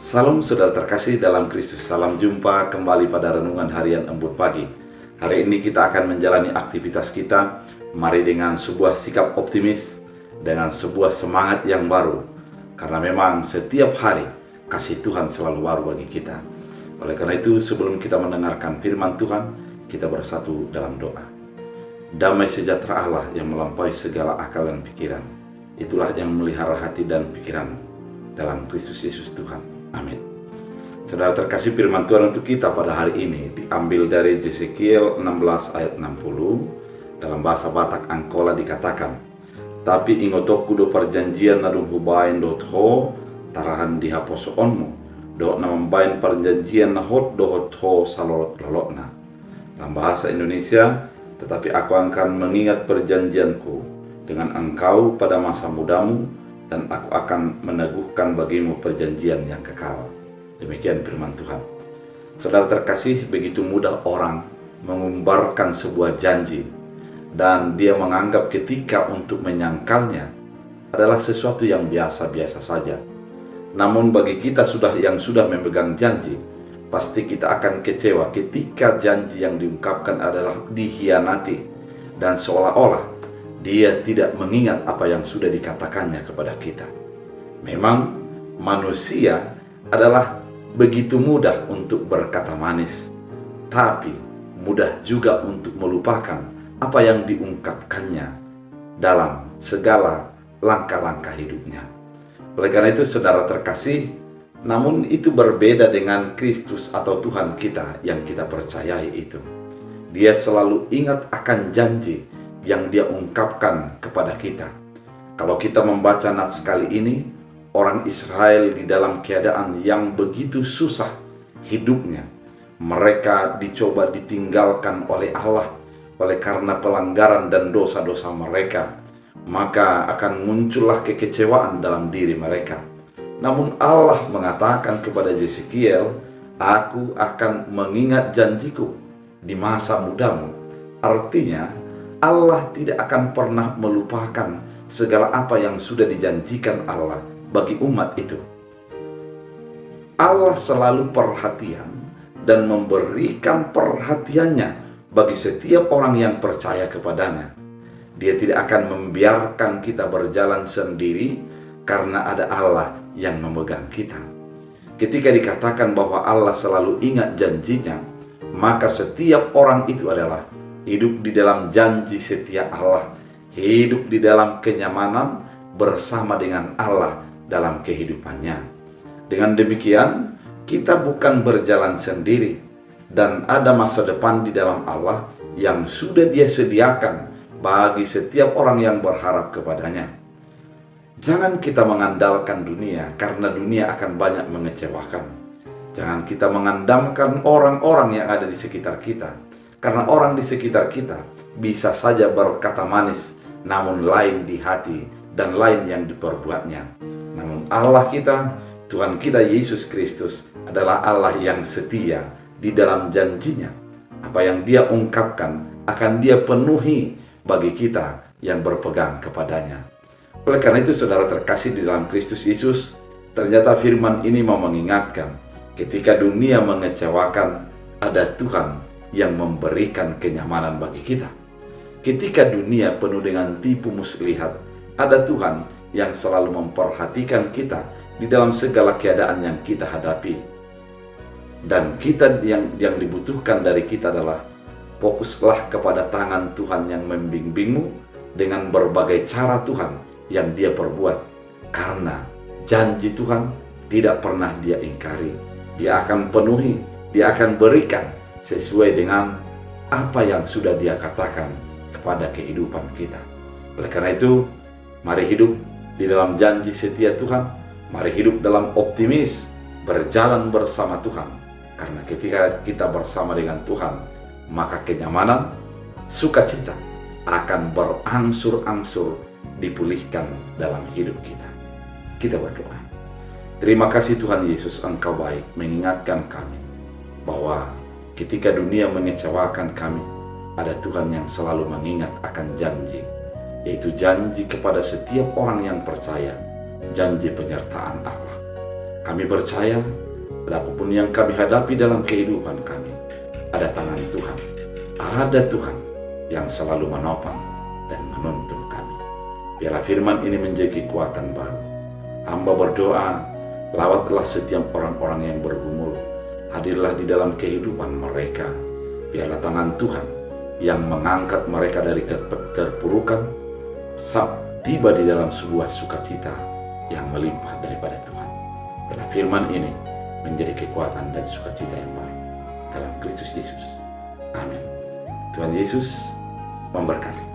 Salam saudara terkasih dalam Kristus. Salam jumpa kembali pada renungan harian Embun Pagi. Hari ini kita akan menjalani aktivitas kita. Mari dengan sebuah sikap optimis, dengan sebuah semangat yang baru. Karena memang setiap hari kasih Tuhan selalu baru bagi kita. Oleh karena itu, sebelum kita mendengarkan firman Tuhan, kita bersatu dalam doa. Damai sejahtera Allah yang melampaui segala akal dan pikiran, itulah yang memelihara hati dan pikiran dalam Kristus Yesus Tuhan. Amin. Saudara terkasih, firman Tuhan untuk kita pada hari ini diambil dari Yesekiel 16 ayat 60. Dalam bahasa Batak Angkola dikatakan, "Tapi ingotokku do perjanjian nadung hubain dot ho tarahan dihaposo onmu do namambain perjanjian nahot do ho salolot lolotna." Dalam bahasa Indonesia, "Tetapi aku akan mengingat perjanjianku dengan engkau pada masa mudamu, dan aku akan meneguhkan bagimu perjanjian yang kekal." Demikian firman Tuhan. Saudara terkasih, begitu mudah orang mengumbarkan sebuah janji, dan dia menganggap ketika untuk menyangkalnya adalah sesuatu yang biasa-biasa saja. Namun bagi kita yang sudah memegang janji, pasti kita akan kecewa ketika janji yang diungkapkan adalah dikhianati, dan seolah-olah dia tidak mengingat apa yang sudah dikatakannya kepada kita. Memang manusia adalah begitu mudah untuk berkata manis, tapi mudah juga untuk melupakan apa yang diungkapkannya dalam segala langkah-langkah hidupnya. Oleh karena itu, saudara terkasih, namun itu berbeda dengan Kristus atau Tuhan kita yang kita percayai itu. Dia selalu ingat akan janji yang dia ungkapkan kepada kita. Kalau kita membaca nats kali ini, orang Israel di dalam keadaan yang begitu susah hidupnya. Mereka dicoba ditinggalkan oleh Allah oleh karena pelanggaran dan dosa-dosa mereka. Maka akan muncullah kekecewaan dalam diri mereka. Namun Allah mengatakan kepada Yesekiel, "Aku akan mengingat janjiku di masa mudamu." Artinya, Allah tidak akan pernah melupakan segala apa yang sudah dijanjikan Allah bagi umat itu. Allah selalu perhatian dan memberikan perhatiannya bagi setiap orang yang percaya kepadanya. Dia tidak akan membiarkan kita berjalan sendiri karena ada Allah yang memegang kita. Ketika dikatakan bahwa Allah selalu ingat janjinya, maka setiap orang itu adalah hidup di dalam janji setia Allah, hidup di dalam kenyamanan bersama dengan Allah dalam kehidupannya. Dengan demikian, kita bukan berjalan sendiri, dan ada masa depan di dalam Allah yang sudah Dia sediakan bagi setiap orang yang berharap kepadanya. Jangan kita mengandalkan dunia, karena dunia akan banyak mengecewakan. Jangan kita mengandalkan orang-orang yang ada di sekitar kita, karena orang di sekitar kita bisa saja berkata manis, namun lain di hati dan lain yang diperbuatnya. Namun Allah kita, Tuhan kita Yesus Kristus adalah Allah yang setia di dalam janjinya. Apa yang Dia ungkapkan akan Dia penuhi bagi kita yang berpegang kepadanya. Oleh karena itu, saudara terkasih di dalam Kristus Yesus, ternyata firman ini mau mengingatkan, ketika dunia mengecewakan, ada Tuhan yang memberikan kenyamanan bagi kita. Ketika dunia penuh dengan tipu muslihat, ada Tuhan yang selalu memperhatikan kita di dalam segala keadaan yang kita hadapi. Dan kita yang dibutuhkan dari kita adalah fokuslah kepada tangan Tuhan yang membimbingmu dengan berbagai cara Tuhan yang Dia perbuat. Karena janji Tuhan tidak pernah Dia ingkari. Dia akan penuhi, Dia akan berikan sesuai dengan apa yang sudah Dia katakan kepada kehidupan kita. Oleh karena itu, mari hidup di dalam janji setia Tuhan. Mari hidup dalam optimis, berjalan bersama Tuhan. Karena ketika kita bersama dengan Tuhan, maka kenyamanan, sukacita akan berangsur-angsur dipulihkan dalam hidup kita. Kita berdoa. Terima kasih Tuhan Yesus, Engkau baik mengingatkan kami bahwa ketika dunia mengecewakan kami, ada Tuhan yang selalu mengingat akan janji, yaitu janji kepada setiap orang yang percaya, janji penyertaan Allah. Kami percaya apapun yang kami hadapi dalam kehidupan kami, ada tangan Tuhan, ada Tuhan yang selalu menopang dan menuntun kami. Biarlah firman ini menjadi kekuatan baru. Hamba berdoa, lawatlah setiap orang-orang yang bergumul, hadirlah di dalam kehidupan mereka. Biarlah tangan Tuhan yang mengangkat mereka dari keterpurukan, tiba di dalam sebuah sukacita yang melimpah daripada Tuhan. Biarlah firman ini menjadi kekuatan dan sukacita yang baru dalam Kristus Yesus. Amin. Tuhan Yesus memberkati.